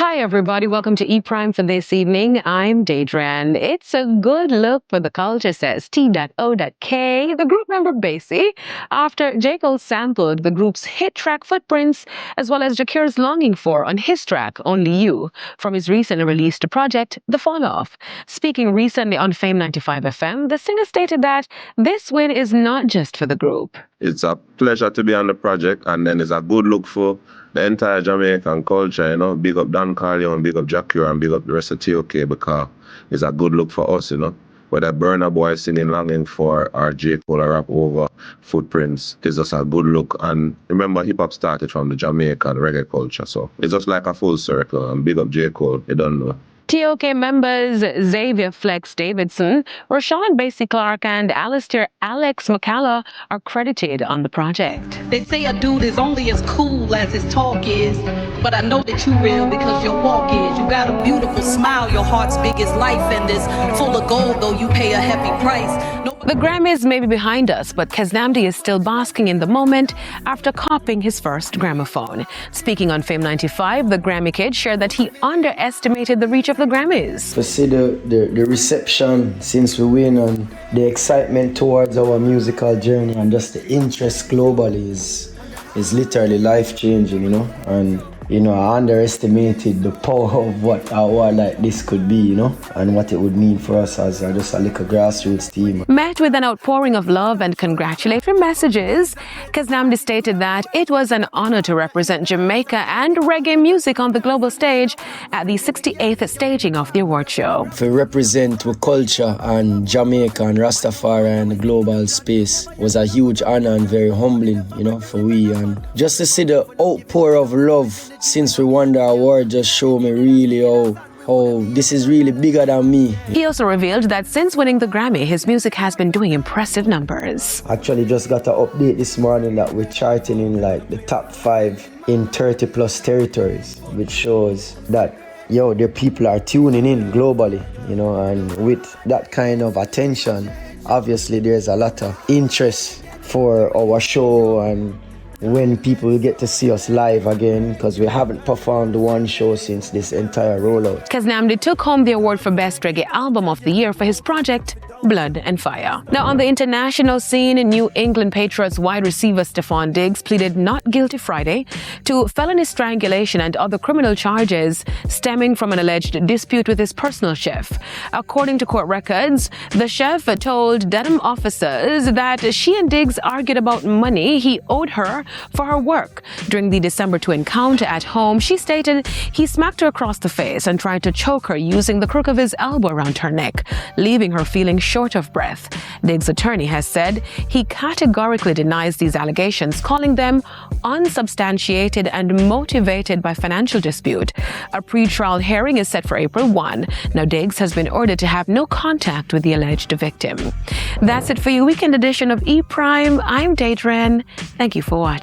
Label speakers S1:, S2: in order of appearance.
S1: Hi, everybody. Welcome to ePrime for this evening. I'm Daedran. It's a good look for the culture, says T.O.K, the group member Basie, after J. Cole sampled the group's hit track Footprints, as well as Jakir's Longing For on his track Only You, from his recently released project, The Fall Off. Speaking recently on Fame 95 FM, the singer stated that this win is not just for the group.
S2: It's a pleasure to be on the project, and then it's a good look for the entire Jamaican culture, Big up Dan Carleon, big up Jakir, and big up the rest of T.O.K, because it's a good look for us, Whether Burna Boy singing Longing For or J. Cole rap over Footprints, it's just a good look. And remember, hip-hop started from the Jamaican reggae culture, so it's just like a full circle. And big up J. Cole, you don't know.
S1: T.O.K members Xavier Flex Davidson, Rashawn Basie Clark, and Alistair Alex McCalla are credited on the project.
S3: They say a dude is only as cool as his talk is, but I know that you real because your walk is. You got a beautiful smile, your heart's big as life, and it's full of gold, though you pay a heavy price.
S1: The Grammys may be behind us, but Kaznamdi is still basking in the moment after copying his first gramophone. Speaking on Fame 95, the Grammy Kid shared that he underestimated the reach of the Grammys.
S4: To see the reception since we win and the excitement towards our musical journey and just the interest globally is literally life-changing, And I underestimated the power of what a award like this could be, and what it would mean for us as just a little grassroots team.
S1: Met with an outpouring of love and congratulatory messages, Kaznamdi stated that it was an honor to represent Jamaica and reggae music on the global stage at the 68th staging of the award show.
S4: To represent our culture and Jamaica and Rastafari in the global space was a huge honor and very humbling, for we. And just to see the outpour of love since we won the award just showed me really how this is really bigger than me.
S1: He also revealed that since winning the Grammy, his music has been doing impressive numbers.
S4: Actually just got an update this morning that we're charting in the top 5 in 30 plus territories, which shows that the people are tuning in globally, and with that kind of attention, obviously there's a lot of interest for our show and when people get to see us live again, because we haven't performed one show since this entire rollout.
S1: Kaznamdi took home the award for Best Reggae Album of the Year for his project, Blood and Fire. Now, on the international scene, New England Patriots wide receiver Stephon Diggs pleaded not guilty Friday to felony strangulation and other criminal charges stemming from an alleged dispute with his personal chef. According to court records, the chef told Dedham officers that she and Diggs argued about money he owed her for her work. During the December 2 encounter at home, she stated he smacked her across the face and tried to choke her using the crook of his elbow around her neck, leaving her feeling short of breath. Diggs' attorney has said he categorically denies these allegations, calling them unsubstantiated and motivated by financial dispute. A pre-trial hearing is set for April 1. Now, Diggs has been ordered to have no contact with the alleged victim. That's it for your weekend edition of ePrime. I'm Daedran. Thank you for watching.